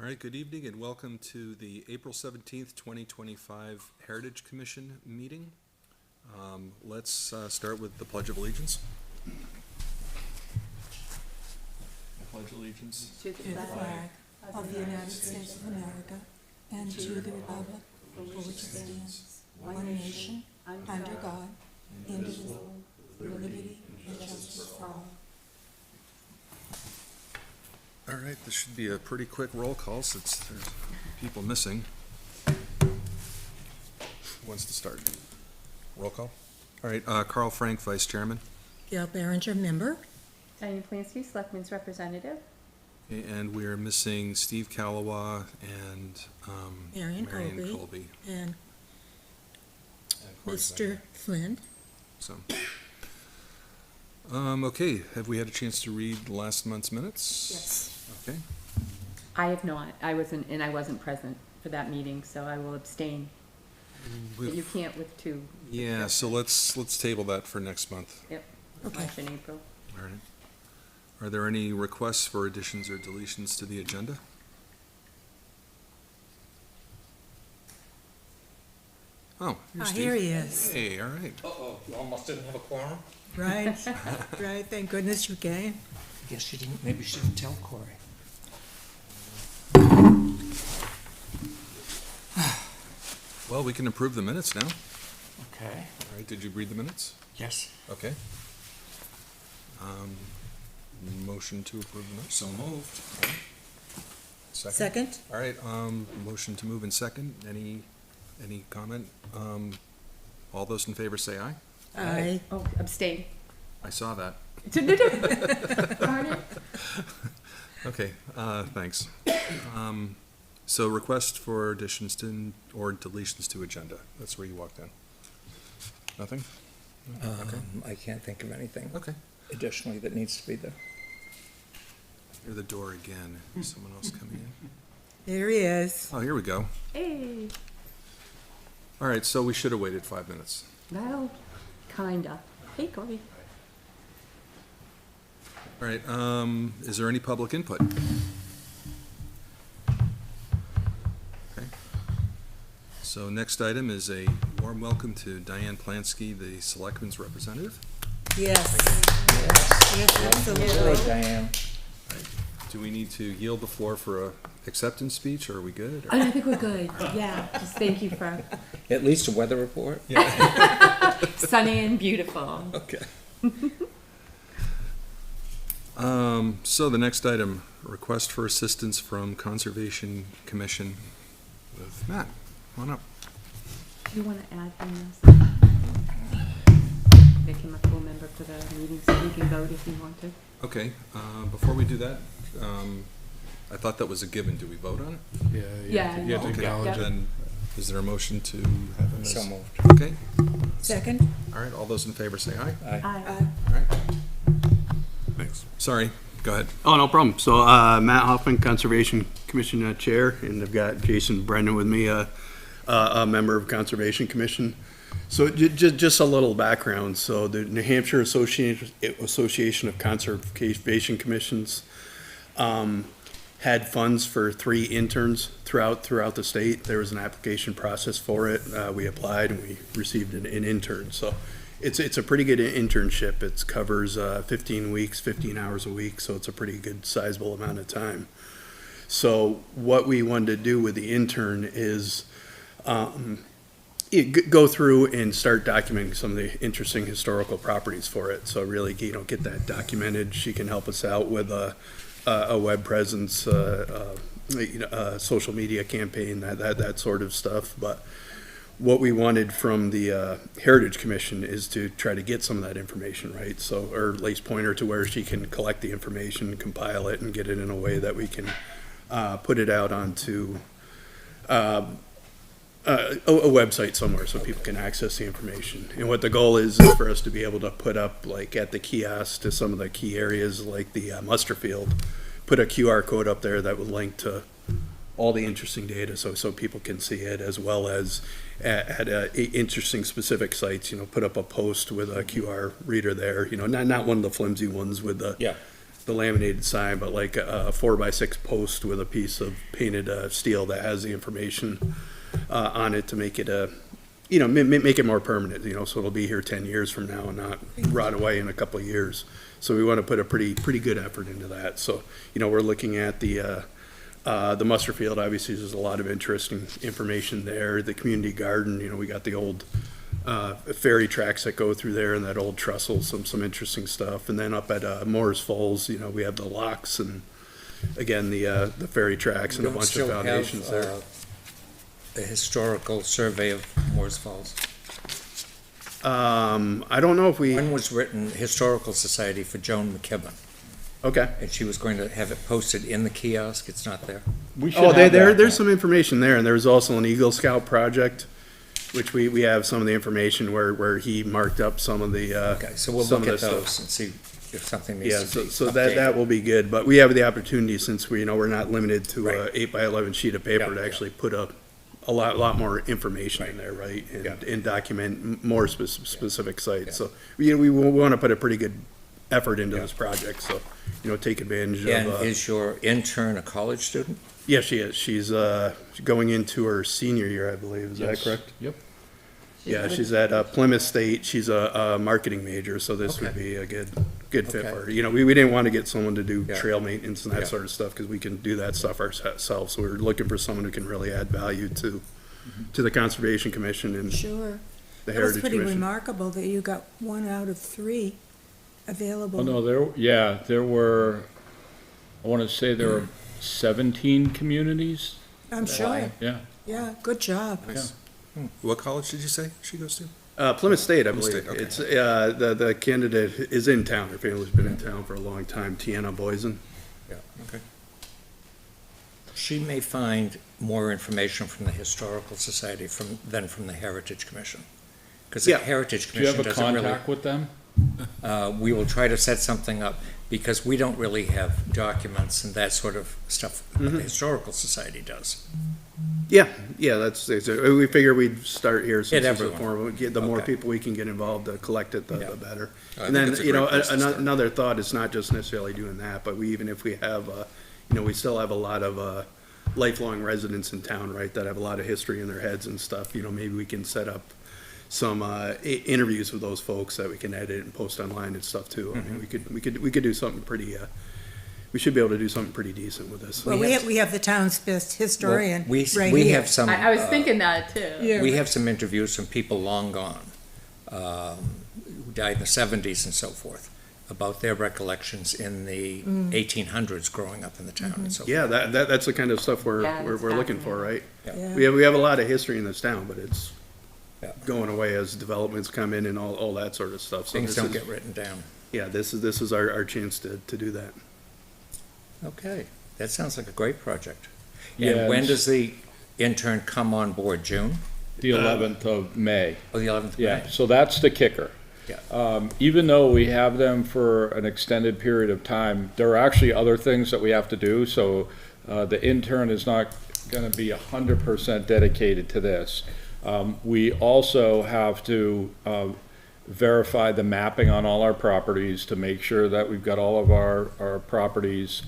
All right, good evening and welcome to the April 17th, 2025 Heritage Commission meeting. Let's start with the Pledge of Allegiance. I pledge allegiance To the flag of the United States of America and to the republic for which it stands, one nation, under God, indivisible, with liberty and justice for all. All right, this should be a pretty quick roll call since there's people missing. Who wants to start? Roll call? All right, Carl Frank, Vice Chairman. Gail Behringer, member. Diane Plansky, Selectmen's Representative. Okay, and we're missing Steve Calawa and Marion Colby. And Mr. Flynn. So, okay, have we had a chance to read last month's minutes? Yes. Okay, I have not. I wasn't present for that meeting, so I will abstain. But you can't with two. yeah, so let's table that for next month. Yep. Okay. March and April. All right. Are there any requests for additions or deletions to the agenda? Oh, here's Steve. Here he is. Hey, all right. Uh-oh, you almost didn't have a quorum? Right, right. Thank goodness you came. Guess you didn't, maybe you shouldn't tell Corey. Well, we can approve the minutes now. Okay, All right, did you read the minutes? yes. Okay. Motion to approve the minutes? So moved. Second? All right, motion to move in second. Any comment? All those in favor say aye. Aye. Oh, abstain. I saw that. Darn it. Okay, thanks. So request for additions to, or deletions to agenda. That's where you walked in. Nothing? Okay. I can't think of anything Okay. additionally that needs to be there. Near the door again. Is someone else coming in? There he is. Oh, here we go. Hey. All right, so we should have waited 5 minutes. Well, kinda. Hey, Corey. All right, is there any public input? Okay. So next item is a warm welcome to Diane Plansky, the Selectmen's Representative. Yes. Yes. Yes, Good, absolutely. Diane. Do we need to yield the floor for a acceptance speech, or are we good? I think we're good. Yeah, just thank you for At least a weather report? sunny and beautiful. Okay. So the next item, request for assistance from Conservation Commission with Matt. Come on up. You want to add him this? Make him a full member for the meeting so he can vote if he wanted. Okay, before we do that, I thought that was a given. Do we vote on it? Yeah. You have to Okay, acknowledge it. then, is there a motion to have him as? So moved. Okay, Second? all right, all those in favor say aye. Aye. Aye. Aye. All right, Thanks. sorry, go ahead. Oh, no problem. So, Matt Hoffman, Conservation Commission Chair, and I've got Jason Brendan with me, a member of Conservation Commission. So just a little background. So the New Hampshire Association of Conservation Commissions had funds for 3 interns throughout the state. There was an application process for it. We applied and we received an intern. So it's a pretty good internship. It covers 15 weeks, 15 hours a week. So it's a pretty good sizable amount of time. So what we wanted to do with the intern is go through and start documenting some of the interesting historical properties for it. So really, get that documented. She can help us out with a web presence, social media campaign, that sort of stuff. But what we wanted from the Heritage Commission is to try to get some of that information, right? So, or at least point her to where she can collect the information, compile it, and get it in a way that we can put it out onto a website somewhere so people can access the information. And what the goal is for us to be able to put up, like at the kiosk to some of the key areas like the muster field, put a QR code up there that would link to all the interesting data so people can see it, as well as at interesting specific sites, put up a post with a QR reader there, not one of the flimsy ones with the the laminated sign, but like a 4x6 post with a piece of painted steel that has the information on it to make it make it more permanent, so it'll be here 10 years from now and not rot away in a couple of years. So we want to put a pretty good effort into that. So, we're looking at the muster field. Obviously, there's a lot of interesting information there. The community garden, we got the old ferry tracks that go through there and that old trestle, some interesting stuff. And then up at Moore's Falls, we have the locks and again, the ferry tracks and a bunch of foundations there. The historical survey of Moore's Falls. I don't know if we, One was written, Historical Society for Joan McKibben, okay. and she was going to have it posted in the kiosk. It's not there. We should Oh, have that. there's some information there, and there's also an Eagle Scout project, which we have some of the information where he marked up some of the, Okay, so we'll some look of at the those stuff. and see if something needs Yeah, to so, be so updated. that will be good, but we have the opportunity, since we're not limited to a Right. 8x11 sheet of paper, Yeah, to yeah. actually put a lot more information in Right. there, right? Yeah. And document more specific sites, Yeah. so we want to put a pretty good effort into Yeah. this project, so, take advantage And of, is your intern a college student? yeah, she is, she's going into her senior year, I believe, is that Yes. correct? Yep. Yeah, she's at Plymouth State. She's a marketing major, so this would Okay. be a good fit Okay. for her. We didn't want to get someone to do Yeah. trail maintenance and that Yeah. sort of stuff, because we can do that stuff ourselves. So we're looking for someone who can really add value to the Conservation Commission and Sure. the That was Heritage pretty Commission. remarkable that you got 1 out of 3 available. Oh, no, there were, I want to say there were 17 communities. I'm sure. Yeah. Yeah, good job. Nice. What college did you say she goes to? Plymouth State, I Plymouth believe. State, okay. It's, the candidate is in town. Her family's been in town for a long time, Tiana Boysen. Yeah, okay. She may find more information from the Historical Society than from the Heritage Commission. Because the Yeah. Heritage Do you have Commission a doesn't really. contact with them? We will try to set something up, because we don't really have documents and that sort of stuff that the Historical Society does. Yeah, we figure we'd start here since Get it's a everyone. the more Okay. people we can get involved to collect it, Yeah. the better. I And think then, it's a great place to start. another thought is not just necessarily doing that, but even if we have, we still have a lot of, lifelong residents in town, right, that have a lot of history in their heads and stuff, maybe we can set up some, interviews with those folks that we can edit and post online and stuff too. I mean, we could do something pretty, we should be able to do something pretty decent with this. Well, we have the town's best historian Well, right we here. have some. I was thinking that too. Yeah. We have some interviews from people long gone, who died in the 70s and so forth, about their recollections in the 1800s growing up in the town and so forth. Yeah, that's the kind of stuff we're Yeah, that's looking for, right? Yeah. We have a lot of history in this town, but it's Yeah. going away as developments come in and all that sort of stuff. So Things this don't is- get written down. Yeah, this is our chance to do that. Okay, that sounds like a great project. Yeah, And when it's- does the intern come on board? June? The 11th of May. Oh, the 11th of Yeah, May? so that's the kicker. Yeah. Even though we have them for an extended period of time, there are actually other things that we have to do, so the intern is not gonna be 100% dedicated to this. We also have to verify the mapping on all our properties to make sure that we've got all of our properties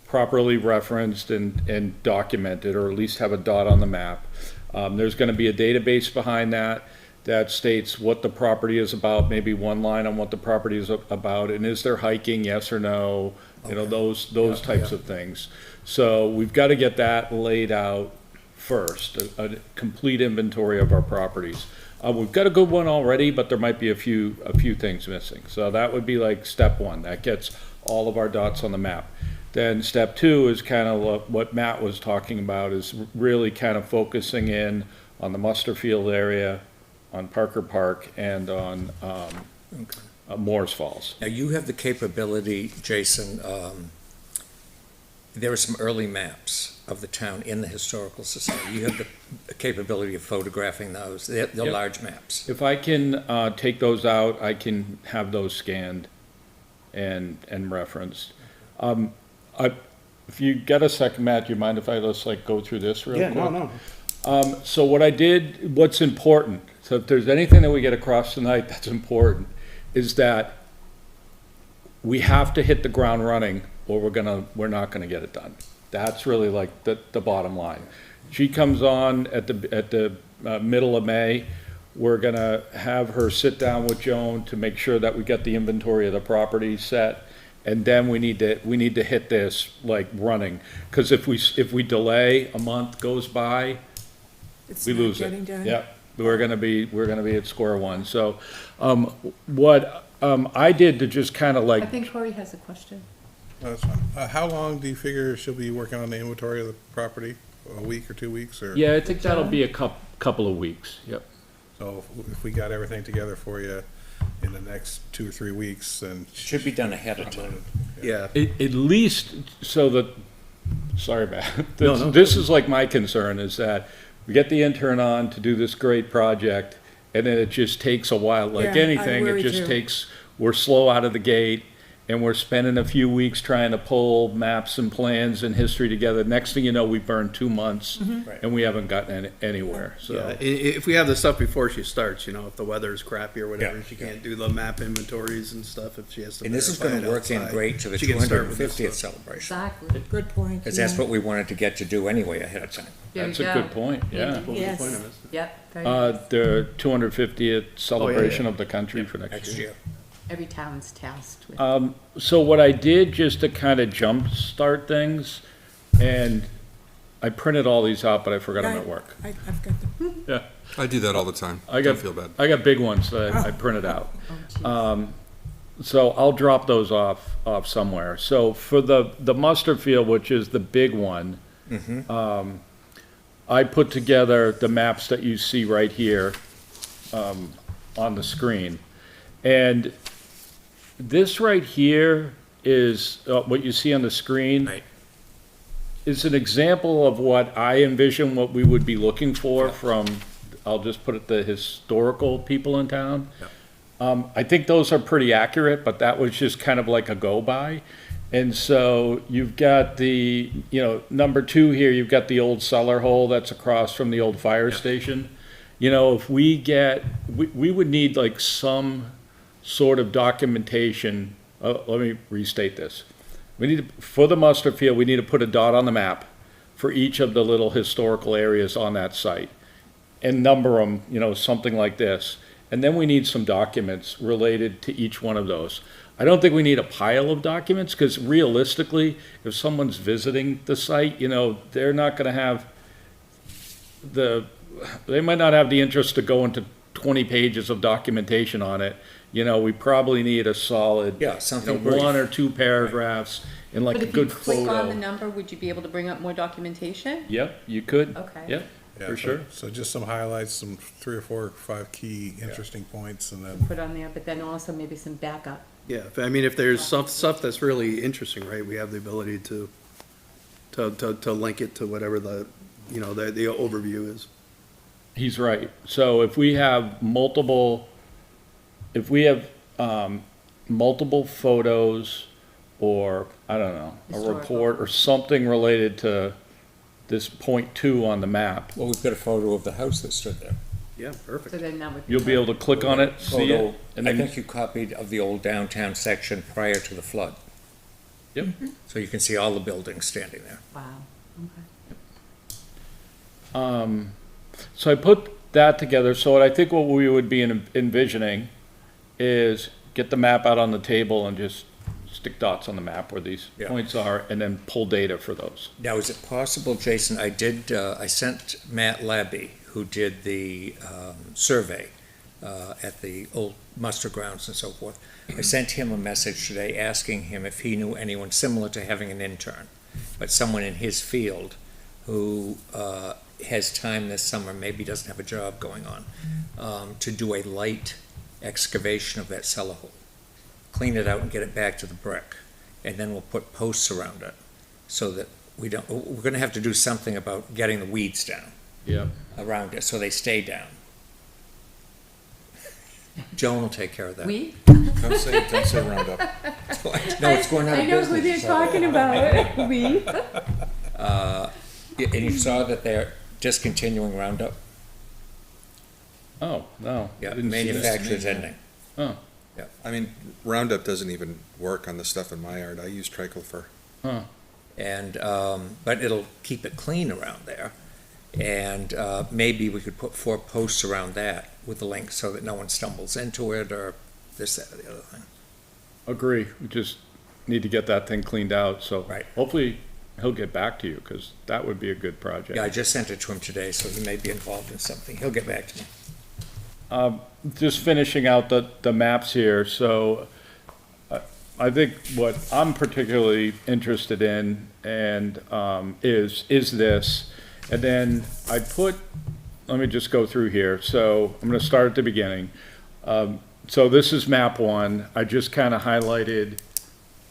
properly referenced and documented, or at least have a dot on the map. There's gonna be a database behind that states what the property is about, maybe one line on what the property is about, and is there hiking, yes or no, those types of things. So we've got to get that laid out first, a complete inventory of our properties. We've got a good one already, but there might be a few things missing. So that would be like step one, that gets all of our dots on the map. Then step two is kind of what Matt was talking about, is really kind of focusing in on the Musterfield area, on Parker Park, and on Moore's Falls. Now, you have the capability, Jason, there are some early maps of the town in the Historical Society. You have the capability of photographing those, the Yep. large maps. If I can take those out, I can have those scanned and referenced. If you get a second, Matt, do you mind if I just go through this real quick? no. So what I did, what's important, so if there's anything that we get across tonight that's important, is that we have to hit the ground running or we're not gonna get it done. That's really like the bottom line. She comes on at the middle of May. We're gonna have her sit down with Joan to make sure that we get the inventory of the property set. And then we need to hit this like running, because if we delay, a month goes by, It's we not lose getting it. done. Yep, we're gonna be at square one. So, what I did to just kind of I like, think Corey has a question. That's fine. How long do you figure she'll be working on the inventory of the property? A week or 2 weeks, or? yeah, I think that'll be a couple of weeks. Yep. So if we got everything together for you in the next 2 or 3 weeks, then. Should be done ahead of time. Yeah. At least, so that, sorry, Matt, No, no. this is like my concern, is that we get the intern on to do this great project, and then it just takes a while, like Yeah, I anything, it worry just too. takes, we're slow out of the gate, and we're spending a few weeks trying to pull maps and plans and history together. Next thing you know, we burned 2 months, Right. and we haven't gotten anywhere, Yeah, so. if we have the stuff before she starts, if the weather's crappy or whatever, Yeah. she can't do the map inventories and stuff if she has to. And this is verify gonna it work in outside. great to the She can start with this 250th stuff. celebration, Exactly. Good point. because that's yeah. what we wanted to get to do anyway ahead of time. There That's you a go. good point, yeah. What was the Yes. point of this? Yep, very nice. The 250th celebration yeah. of the country for Next year. Every town's tasked with. So what I did just to kind of jumpstart things, and I printed all these out, but I forgot them at work. I've got them. Yeah, I do that all the time. I Don't got, feel bad. I got big ones that I printed out. Oh, geez. So I'll drop those off somewhere. So for the muster field, which is the big one, I put together the maps that you see right here, on the screen. And this right here is, what you see on the screen. Right. Is an example of what I envision what we would be looking for from, I'll just put it, the historical people in town. I think those are pretty accurate, but that was just kind of like a go-by. And so you've got the, number 2 here, you've got the old cellar hole that's across from the old fire station. If we would need like some sort of documentation. Let me restate this. For the muster field, we need to put a dot on the map for each of the little historical areas on that site and number them, something like this. And then we need some documents related to each one of those. I don't think we need a pile of documents, because realistically, if someone's visiting the site, they're not gonna have they might not have the interest to go into 20 pages of documentation on it. We probably need a solid, Yeah, something brief. 1 or 2 paragraphs and like But a if you good click on the photo. number, would you be able to bring up more documentation? Yep, you could. Okay. Yep, Yeah, for so- sure. So just some highlights, some 3 or 4 or 5 key interesting points, and then. Put on there, but then also maybe some backup. Yeah, if there's stuff that's really interesting, right, we have the ability to link it to whatever the overview is. He's right. So if we have multiple photos, or, I don't know, a Historical. report or something related to this point 2 on the map, Well, we've got a photo of the house that stood there. Yeah, So perfect. then that would. you'll be able to click on it, see Photo, it, and I then, think you copied of the old downtown section prior to the flood. Yep. So you can see all the buildings standing there. Wow, okay. so I put that together. So I think what we would be envisioning is get the map out on the table and just stick dots on the map where these Yeah. points are, and then pull data for those. Now, is it possible, Jason, I sent Matt Labby, who did the survey at the old muster grounds and so forth. I sent him a message today asking him if he knew anyone similar to having an intern, but someone in his field who has time this summer, maybe doesn't have a job going on, to do a light excavation of that cellar hole. Clean it out and get it back to the brick, and then we'll put posts around it so that we're gonna have to do something about getting the weeds down Yep. around it, so they stay down. Joan will take care of that. We? Don't say Roundup. No, it's going out of I know who they're business. talking about. We? And you saw that they're discontinuing Roundup? Oh, no. Yeah, Didn't see that. manufacturer's ending. Oh, I mean, Roundup doesn't even work on the stuff in my yard. I use triclofer. And, but it'll keep it clean around there. And maybe we could put 4 posts around that with the link so that no one stumbles into it or this, that, or the other thing. Agree, we just need to get that thing cleaned out, so. Right. Hopefully, he'll get back to you, because that would be a good project. Yeah, I just sent it to him today, so he may be involved in something. He'll get back to me. Just finishing out the maps here, so I think what I'm particularly interested in and is this. And then I put, let me just go through here. So I'm gonna start at the beginning. So this is map 1. I just kind of highlighted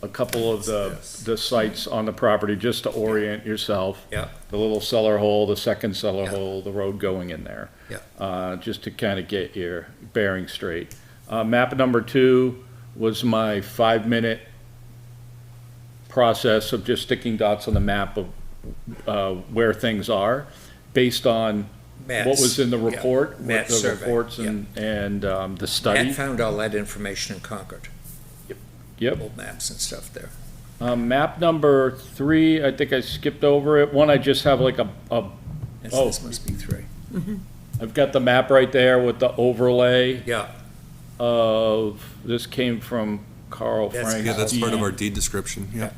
a couple of the sites on the property just to orient yourself. Yeah. The little cellar hole, the second cellar Yeah. hole, the road going in there. Yeah. Just to kind of get your bearing straight. Map number 2 was my 5-minute process of just sticking dots on the map of where things are, based on what Matt's- was in the yeah, report, with Matt's the survey, reports and the study. Matt found all that information in Concord, Yep. old maps and stuff there. Map number 3, I think I skipped over it. One, I just have like Oh. This must be 3. I've got the map right there with the overlay Yeah, of, this came from Carl That's- Frank. Yeah, that's part of our deed description, yeah.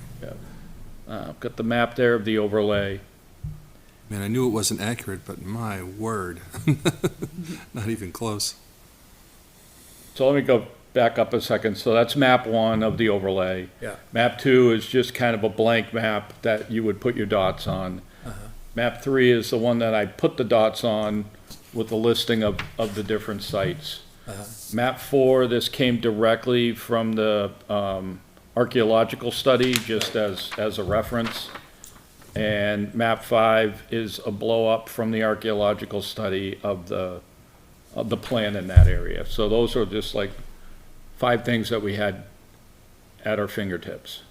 I've got the map there of the overlay. Man, I knew it wasn't accurate, but my word, not even close. So let me go back up a second. So that's map 1 of the overlay. yeah. Map 2 is just kind of a blank map that you would put your dots on. Map 3 is the one that I put the dots on with the listing of the different sites. Map 4, this came directly from the archaeological study, just as a reference. And map 5 is a blow-up from the archaeological study of the plan in that area. So those are just like 5 things that we had at our fingertips.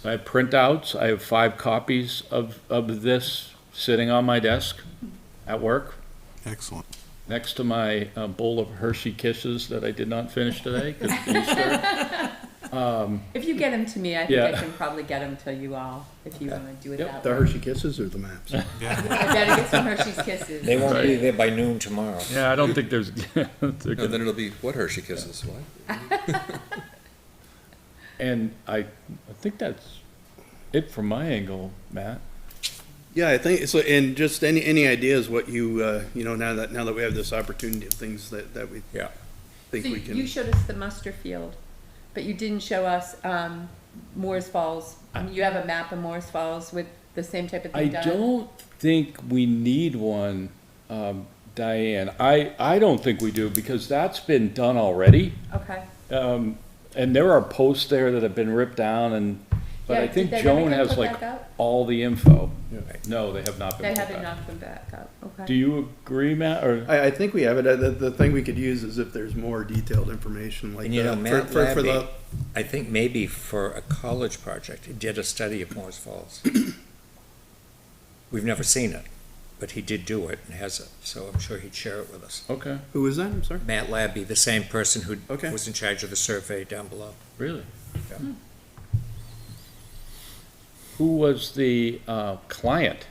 I have printouts, I have 5 copies of this sitting on my desk at work, Excellent. next to my bowl of Hershey Kisses that I did not finish today, 'cause Easter. If you get them to me, I think I Yeah. can probably get them to you all, if you want to do it Yep, that The way. Hershey Kisses or the maps? I better get some Hershey's Kisses. They won't be there by noon tomorrow. Yeah, I don't think there's, No, then it'll be, what Hershey Kisses, what? and I think that's it from my angle, Matt. Yeah, I think, so, and just any ideas what you, now that we have this opportunity of things that we Yeah. think So we you can. showed us the muster field, but you didn't show us Moores Falls. You have a map of Moores Falls with the same type of I thing done? don't think we need one, Diane. I don't think we do, because that's been done already. Okay. And there are posts there that have been ripped down but Yeah, I think did they ever Joan get has put like back up? all the info. No, they have not They been put haven't back. knocked them back up, okay. Do you agree, Matt, or? I think we have it. The thing we could use is if there's more detailed information like And you know, that. Matt For the, Labby, I think maybe for a college project, he did a study of Moores Falls. We've never seen it, but he did do it and has it, so I'm sure he'd share it with us. Okay, who was that? I'm sorry. Matt Labby, the same person who Okay. was in charge of the survey down below. really? Yeah. Who was the client?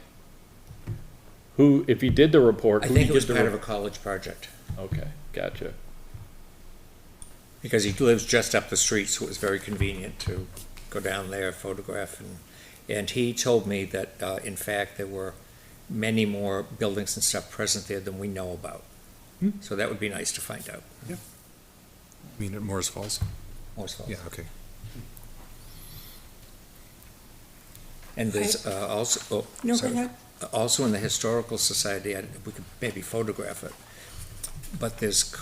Who, if he did the report, I who think did it was the part of a report? college project, Okay, gotcha. because he lives just up the street, so it was very convenient to go down there, photograph, and he told me that, in fact, there were many more buildings and stuff present there than we know about. So that would be nice to find out. I mean, at Morris Falls? Moores Falls. Yeah, okay. And there's also, No, go sorry. ahead. Also in the Historical Society, we could maybe photograph it, but there's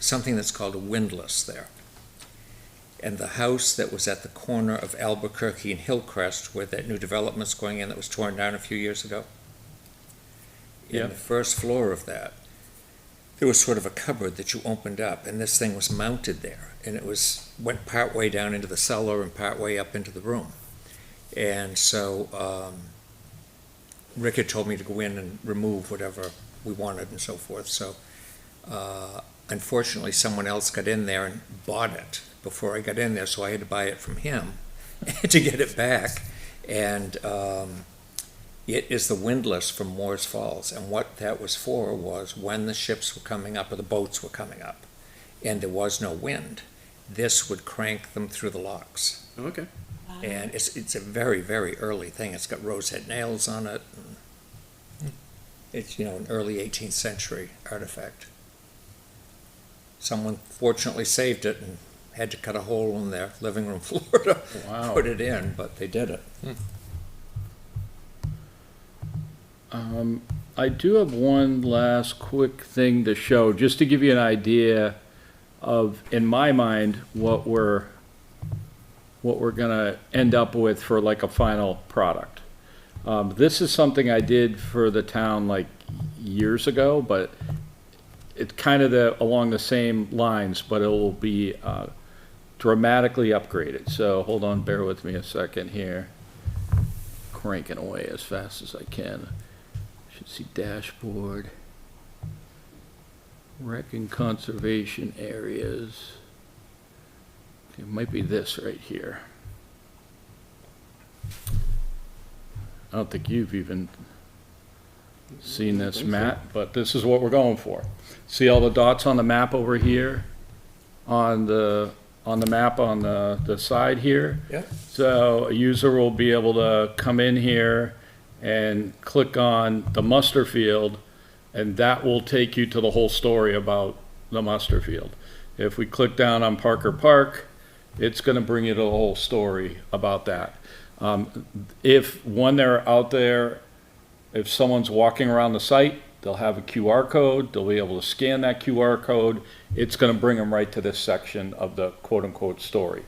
something that's called a windlass there. And the house that was at the corner of Albuquerque and Hillcrest, where that new development's going in that was torn down a few years ago, Yeah. in the first floor of that, there was sort of a cupboard that you opened up, and this thing was mounted there, and went part way down into the cellar and part way up into the room. And so, Rick had told me to go in and remove whatever we wanted and so forth, so, unfortunately, someone else got in there and bought it before I got in there, so I had to buy it from him to get it back. And it is the windlass from Moore's Falls, and what that was for was when the ships were coming up or the boats were coming up, and there was no wind, this would crank them through the locks. Okay. And it's a very, very early thing. It's got rosehead nails on it. And it's, an early 18th century artifact. Someone fortunately saved it and had to cut a hole in their living room floor to Wow. put it in, but they did it. I do have one last quick thing to show, just to give you an idea of, in my mind, what we're gonna end up with for like a final product. This is something I did for the town like years ago, but it's kind of along the same lines, but it will be dramatically upgraded. So hold on, bear with me a second here. Cranking away as fast as I can. Should see dashboard. Rec and conservation areas. It might be this right here. I don't think you've even seen this, Matt, but this is what we're going for. See all the dots on the map over here? On the map on the side here? Yeah. So a user will be able to come in here and click on the muster field, and that will take you to the whole story about the muster field. If we click down on Parker Park, it's gonna bring you to the whole story about that. If, when they're out there, if someone's walking around the site, they'll have a QR code, they'll be able to scan that QR code, it's gonna bring them right to this section of the quote-unquote story.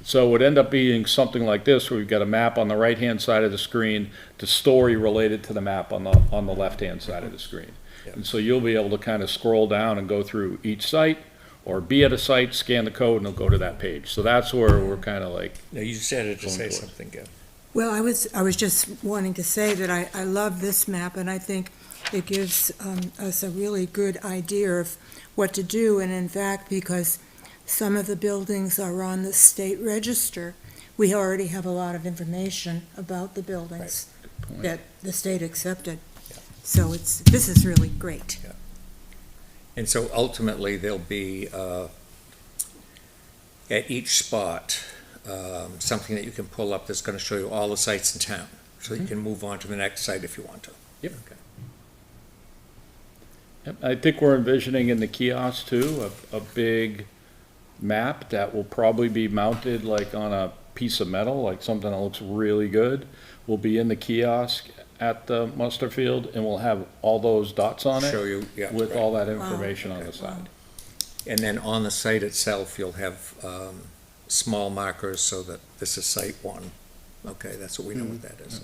So it would end up being something like this, where we've got a map on the right-hand side of the screen, the story related to the map on the left-hand side of the screen. Yep. And so you'll be able to kind of scroll down and go through each site, or be at a site, scan the code, and it'll go to that page. So that's where we're kind of like, No, you said it to Going say forward. something good. Well, I was just wanting to say that I love this map, and I think it gives us a really good idea of what to do. And in fact, because some of the buildings are on the state register, we already have a lot of information about the buildings point. that the state accepted. Yeah. So this is really great. And so ultimately, there'll be, at each spot, something that you can pull up that's gonna show you all the sites in town. So you can move on to the next site if you want to. Yep. Yep, I think we're envisioning in the kiosk too, a big map that will probably be mounted like on a piece of metal, like something that looks really good. Will be in the kiosk at the muster field, and we'll have all those dots on Show it you, yeah. with right. all that information on the Wow. side. And then on the site itself, you'll have small markers so that this is site one. Okay, that's what we know what that is,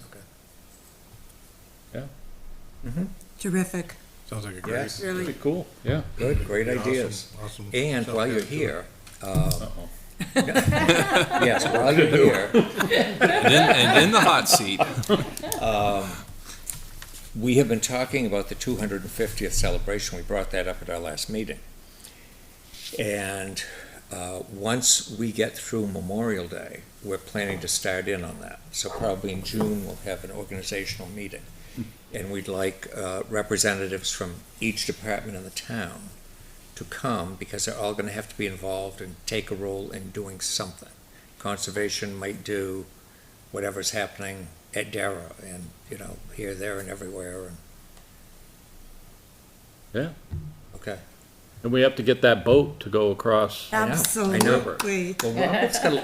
okay. Terrific. Sounds like a great. Yes, Really. Pretty cool, yeah. good, great ideas. Awesome. And while you're Sounds good. here, Uh-oh. yes, while you're here, And in the hot seat. we have been talking about the 250th celebration. We brought that up at our last meeting. And once we get through Memorial Day, we're planning to start in on that. So probably in June, we'll have an organizational meeting. And we'd like representatives from each department in the town to come, because they're all gonna have to be involved and take a role in doing something. Conservation might do whatever's happening at Darrah and, here, there, and everywhere. Yeah. Okay. And we have to get that boat to go across. I know. Absolutely. Well,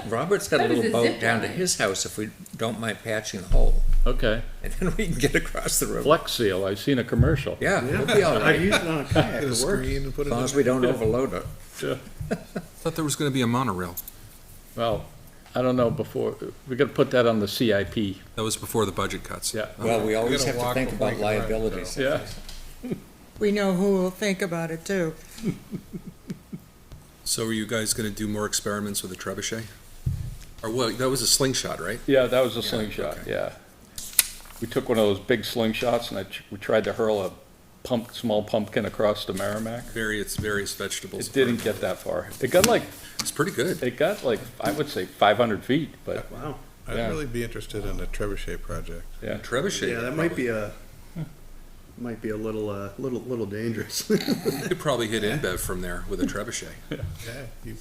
Robert's got a little boat down to his house if we don't mind patching the hole, Okay. and then we can get across the river. Flex Seal, I've seen a commercial. Yeah, we'll be all I've right, used it on a kayak, Get a it works. screen and put as it long in. as we don't overload it. Thought there was gonna be a monorail. Well, I don't know, we gotta put that on the CIP. That was before the budget cuts. Yeah. Well, we always gotta have to walk think before about you can ride, liabilities. so. Yeah. We know who will think about it, too. So are you guys gonna do more experiments with the trebuchet? Or what, that was a slingshot, right? Yeah, that was a slingshot, okay. yeah. We took one of those big slingshots and we tried to hurl a small pumpkin across the Merrimack. Various vegetables. It didn't get that far. It got like, It's pretty good. I would say 500 feet, but, Wow. I'd Yeah. really be interested in the trebuchet project. yeah. Trebuchet. Yeah, that might be a little dangerous. You could probably hit InBev from there with a trebuchet. Yeah, you,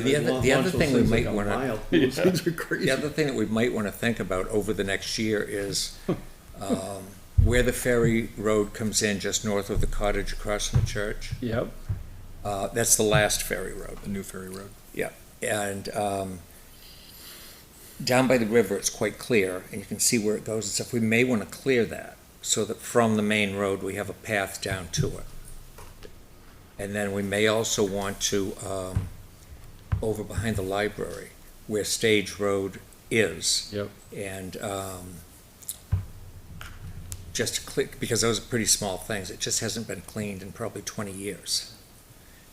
The other thing we might wanna, Those things are crazy. the other thing that we might wanna think about over the next year is, where the ferry road comes in just north of the cottage across from the church. Yep. That's the last ferry road. The new ferry road. And down by the river, it's quite clear, and you can see where it goes and stuff. We may want to clear that, so that from the main road, we have a path down to it. And then we may also want to, over behind the library, where Stage Road is. Yep. And just to click, because those are pretty small things, it just hasn't been cleaned in probably 20 years.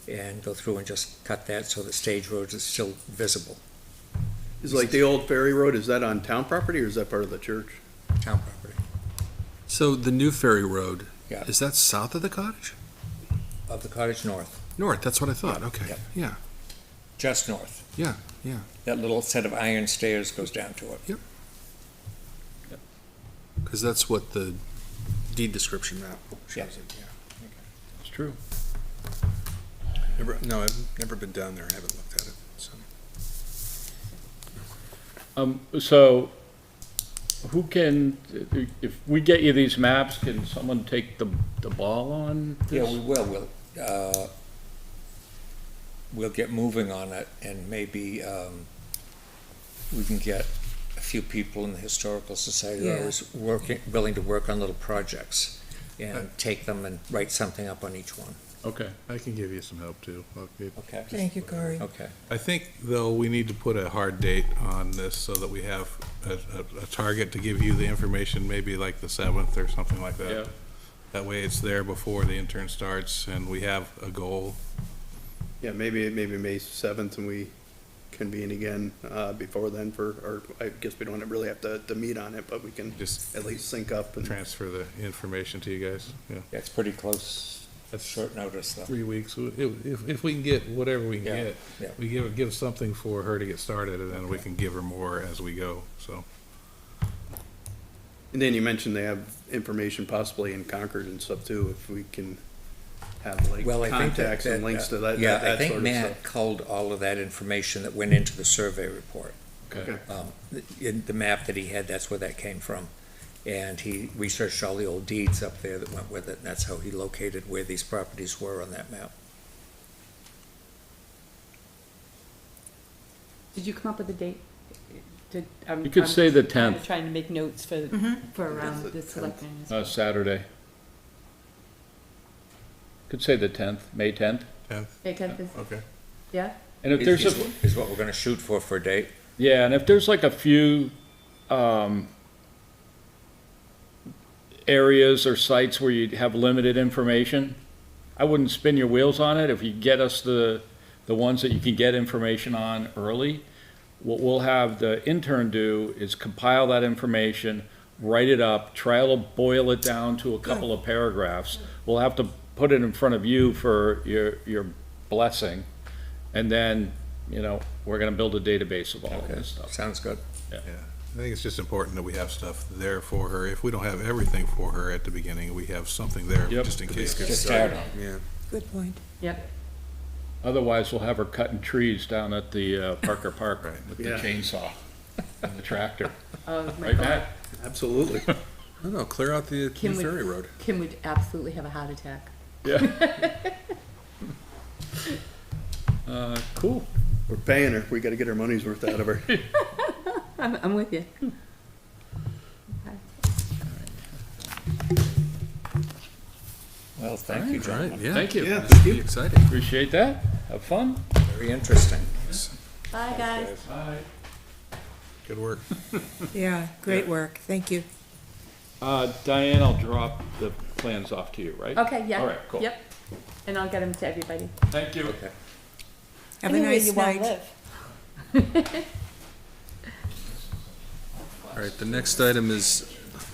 And go through and just cut that so that Stage Road is still visible, Is like the old ferry road, is that on town property or is that part of the church? town property. So the new ferry road, Yeah. is that south of the cottage? Of the cottage north, North, that's what I thought, okay. Yep. Yeah, just north. yeah. That little set of iron stairs goes down to it. Because that's what the deed description map shows Yeah. it, yeah. It's true. No, I've never been down there, I haven't looked at it, so. So who can, if we get you these maps, can someone take the ball on Yeah, this? we will, we'll get moving on it and maybe, we can get a few people in the Historical Society that are always willing to work on little projects and take them and write something up on each one. Okay. I can give you some help too. Okay. Okay, Thank you, Corey. okay. I think, though, we need to put a hard date on this so that we have a target to give you the information, maybe like the 7th or something like that. Yeah. That way it's there before the intern starts and we have a goal. Yeah, maybe May 7th and we convene again, before then or I guess we don't really have to meet on it, but we can Just at least sync up and. transfer the information to you guys, yeah. That's pretty close, that's short notice though. 3 weeks, if we can get whatever we can Yeah, get, yeah. we give something for her to get started, and then we can give her more as we go, so. And then you mentioned they have information possibly in Concord and stuff too, if we can have like Well, I think contacts and links to that, Yeah, I that think sort of Matt stuff. culled all of that information that went into the survey report. Okay. In the map that he had, that's where that came from. And he researched all the old deeds up there that went with it, and that's how he located where these properties were on that map. Did you come up with a date? You could say the 10th. I'm trying to make notes for That's the the selectmen. Saturday. Could say the 10th, May 10th. 10th, May 10th is, okay. yeah? And if there's Is what we're gonna shoot for a date. yeah, and if there's like a few, areas or sites where you have limited information, I wouldn't spin your wheels on it. If you get us the ones that you can get information on early, what we'll have the intern do is compile that information, write it up, try to boil it down to a couple of paragraphs. We'll have to put it in front of you for your blessing, and then, we're gonna build a database of all of this stuff. Sounds good. Yeah, I think it's just important that we have stuff there for her. If we don't have everything for her at the beginning, we have something there Yep. just in case. Just start. Yeah. Good point. Yep. Otherwise, we'll have her cutting trees down at the Parker Park Right. with the Yeah. chainsaw and the tractor. Oh, my Right, God. Matt? Absolutely. No, clear out the Kim new would- ferry road. Kim would absolutely have a heart attack. Yeah. Cool. We're paying her. We gotta get our money's worth out of her. I'm with you. Well, thank you, All John. right, yeah. Thank you. Yeah, This thank should be you. exciting. Appreciate that. Have fun. Very interesting. Bye, guys. Bye. Good work. Yeah, great work. Thank you. Diane, I'll drop the plans off to you, right? Okay, yeah. All right, cool. Yep. And I'll get them to everybody. Thank you. Okay. Have a Anywhere nice you wanna night. live. All right, the next item is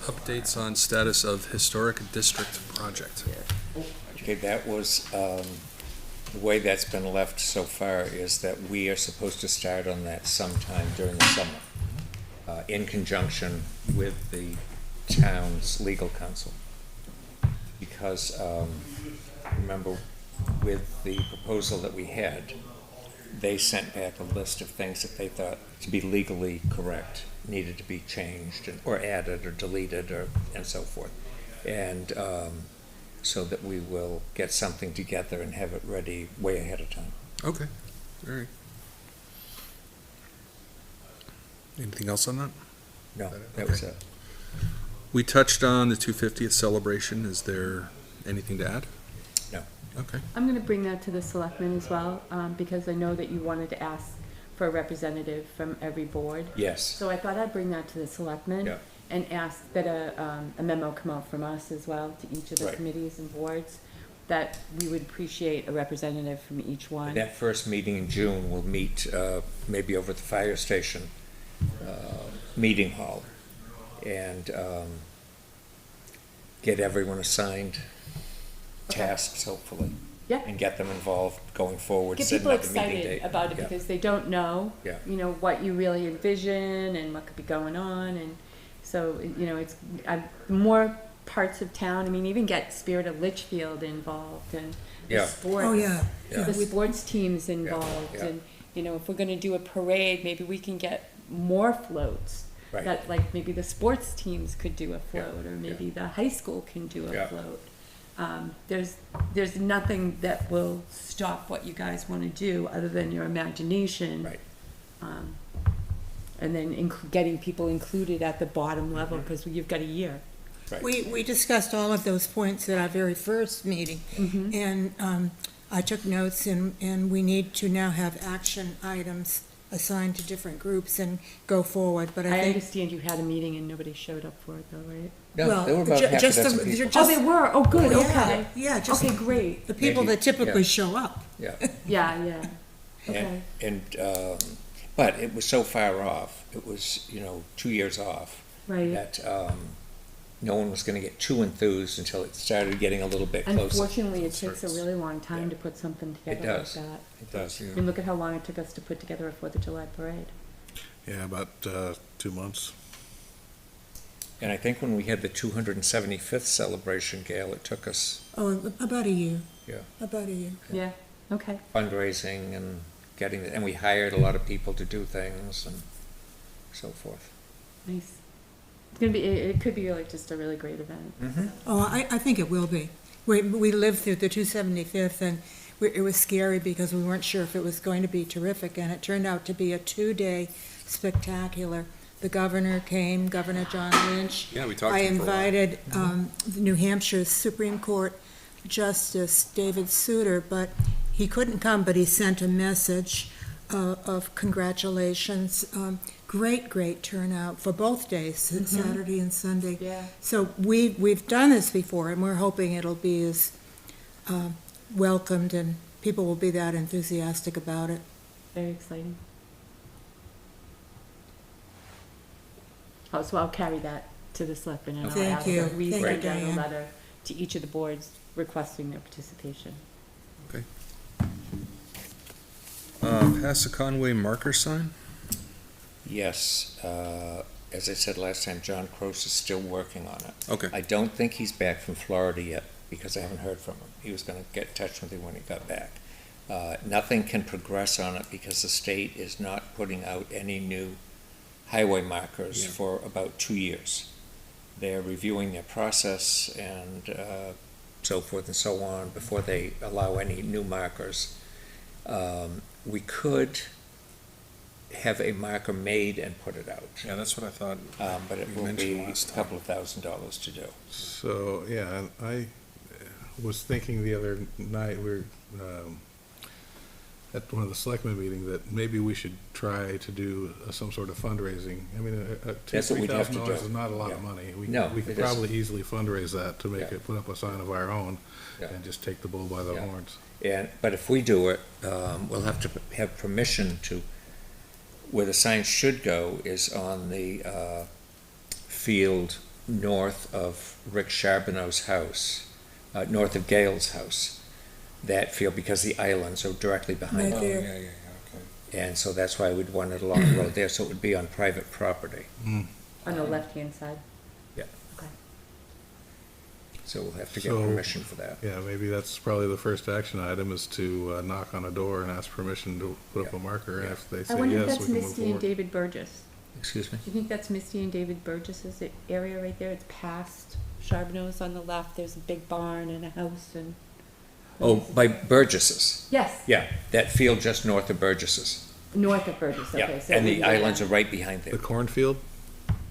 updates on status of historic district project. Okay, that was, the way that's been left so far is that we are supposed to start on that sometime during the summer, in conjunction with the town's legal counsel. Because, remember, with the proposal that we had, they sent back a list of things that they thought to be legally correct, needed to be changed, or added, or deleted, and so forth. And, so that we will get something together and have it ready way ahead of time. Okay, all right. Anything else on that? No, that was Okay. it. We touched on the 250th celebration. Is there anything to add? No. Okay. I'm gonna bring that to the selectmen as well, because I know that you wanted to ask for a representative from every board. Yes, So I thought I'd bring that to the selectmen. Yeah. And ask that a memo come out from us as well to each of the Right. committees and boards, that we would appreciate a representative from each one. that first meeting in June, we'll meet, maybe over at the fire station, meeting hall, and, get everyone assigned tasks, hopefully. Yeah. And get them involved going forward, Get setting people up a meeting excited date. about it Yeah. because they don't know, Yeah. you know, what you really envision and what could be going on, and so, you know, it's, more parts of town, I mean, even get Spirit of Litchfield involved and the Yeah. sports. Oh, yeah. Yeah. The sports teams involved, yeah. and, you know, if we're gonna do a parade, maybe we can get more floats. Right. That, like, maybe the sports teams could do a Yeah, float, or yeah. maybe the high school can do a Yeah. float. There's nothing that will stop what you guys wanna do, other than your imagination. Right. And then getting people included at the bottom level, Mm-hmm. because you've got a year. Right. We discussed all of those points at our very first meeting, and I took notes, and we need to now have action items assigned to different groups and go forward, but I I think. understand you had a meeting and nobody showed up for it though, right? No, Well, there were about ju- half a just the- dozen ju- people. just- Oh, they were, oh, good, Yeah, okay. Yeah, just Okay, great, the people Maybe, that typically yeah. show up. Yeah. yeah, okay. But it was so far off, it was, 2 years off, Right. that, no one was gonna get too enthused until it started getting a little bit closer. Unfortunately, it takes a really long time to put something It together like does. that. It does. I mean, look at how long it took us to put together a Fourth of July parade. Yeah, about 2 months. And I think when we had the 275th celebration, Gail, it took us Oh, about a year. Yeah. About a year. Yeah, okay. fundraising and getting, and we hired a lot of people to do things and so forth. Nice. It's gonna be, it could be like just a really great event. Oh, I think it will be. We lived through the 275th, and it was scary because we weren't sure if it was going to be terrific, and it turned out to be a 2-day spectacular. The governor came, Governor John Lynch. Yeah, we talked I to him for a while. invited the New Hampshire Supreme Court Justice David Souter, but he couldn't come, but he sent a message of congratulations. Great turnout for both days, Saturday and Sunday. Yeah. So we've done this before, and we're hoping it'll be as welcomed, and people will be that enthusiastic about it. Very exciting. Oh, so I'll carry that to the selectmen, and I'll Thank ask you. them, Thank resend you, out a Diane. letter to each of the boards requesting their participation. Okay. Pass the Conway marker sign? Yes, as I said last time, John Croce is still working on it. Okay. I don't think he's back from Florida yet, because I haven't heard from him. He was gonna get in touch with me when he got back. Nothing can progress on it because the state is not putting out any new highway markers Yeah. for about 2 years. They're reviewing their process and so forth and so on before they allow any new markers. We could have a marker made and put it out, Yeah, that's what I thought. but it You will mentioned be a last time. couple of $1,000s to do. So, yeah, I was thinking the other night, we were at one of the selectmen meeting, that maybe we should try to do some sort of fundraising. I mean, That's what we'd have to $3,000 do. is not a lot of Yeah. money. No, We it could isn't. probably easily fundraise that to make Yeah. it, put up a sign of our own Yeah. and just take the bull by the Yeah. horns. But if we do it, we'll have to have permission to, where the sign should go is on the field north of Rick Charbonneau's house, north of Gale's house. That field, because the islands are directly behind Right it. there. okay. And so that's why we'd want it along the road there, so it would be on private property. On the left-hand side. Yeah. Okay. So we'll have to get So- permission for that. Yeah, maybe that's probably the first action item is to knock on a door and ask permission to put up a Yeah. marker. And if they I say wonder if yes, that's we can move Misty and forward. David Burgess. Excuse me? Do you think that's Misty and David Burgess's area right there? It's past Charbonneau's on the left. There's a big barn and a house and. Oh, by Burgess's. Yes. Yeah, that field just north of Burgess's. North of Burgess. Yeah, Okay. So and we the go islands down. are right behind The there. cornfield?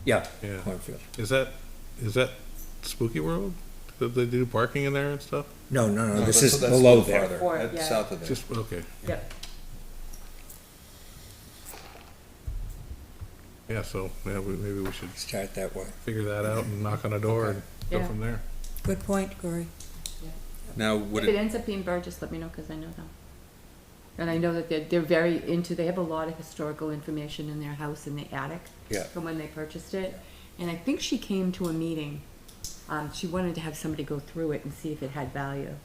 Yeah, Yeah. cornfield. Is that Spooky World? Did they do parking in there and stuff? No, this that's- is that's a below little there. farther. Before, That's yeah. south of there. Just, okay. Yep. Yeah, so, yeah, maybe we should Start that way. figure that out and knock on a door and go Yeah. from there. Good point, Cory. Now, If would it it, ends up being Burgess, let me know because I know them. And I know that they're very into. They have a lot of historical information in their house in the attic. Yeah. From when they purchased it, and I think she came to a meeting. She wanted to have somebody go through it and see if it had value.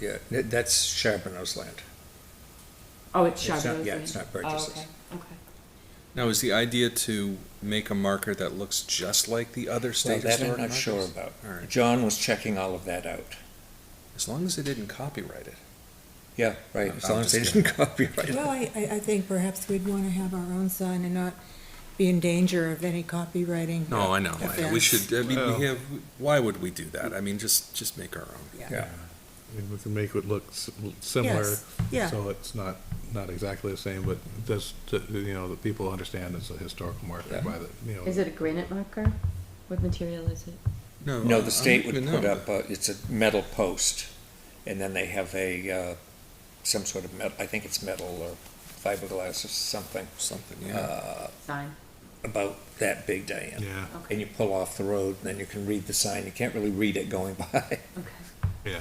Yeah, that's Charbonneau's land. Oh, it's It's not- Charbonneau's. yeah, land? it's not Oh, Burgess's. okay. Okay. now is the idea to make a marker that looks just like the other Well, state that historic I'm not markers? sure about. All right. John was checking all of that out. As long as they didn't copyright it. Yeah, right, as I'm long as they just didn't copyright Well, it. I think perhaps we'd want to have our own sign and not be in danger of any copywriting. No, I know. We offense. should, I mean, Well- we have, why would we do that? I mean, just make our own. Yeah, I mean, we can make it look similar, Yes, yeah. so it's not exactly the same, but just, the people understand it's a historical marker Yeah. by the, Is it a granite marker? What material is it? no, I the state don't would even put know. up, it's a metal post, and then they have some sort of metal, I think it's metal or fiberglass or something, Something, yeah. Sign. about that big, Diane. Yeah, Okay. And you pull off the road, and then you can read the sign. You can't really read it going by. Okay. yeah.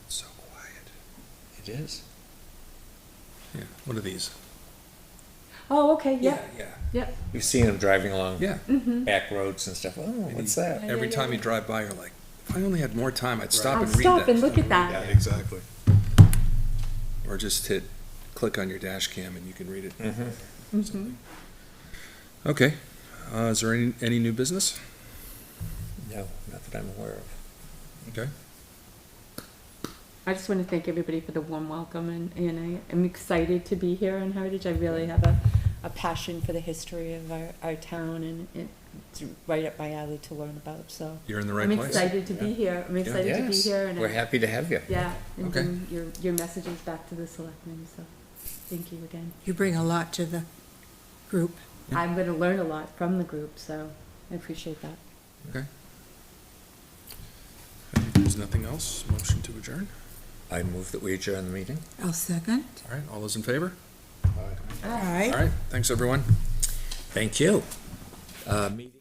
So quiet. It is. Yeah, what are these? Oh, okay. Yeah. Yeah. Yep. You've seen them driving along Yeah. back roads and stuff. Oh, what's that? Every time you drive by, you're like, if I only had more time, I'd stop I'll and read stop that. and look at Yeah, that. exactly. Or just click on your dash cam and you can read it. Mhm. Okay, is there any new business? No, not that I'm aware of. Okay. I just want to thank everybody for the warm welcome, and I am excited to be here on Heritage. I really have a passion for the history of our town, and it's right up my alley to learn about, so. You're in the right I'm place. excited to be here. I'm excited to be Yes, here, and we're happy to have you. yeah, and Okay. bring your messages back to the selectmen, so thank you again. You bring a lot to the group. I'm gonna learn a lot from the group, so I appreciate that. Okay. If there's nothing else, motion to adjourn. I move that we adjourn the meeting. I'll second. All right, all those in favor? All right. All right, thanks, everyone. Thank you. Meeting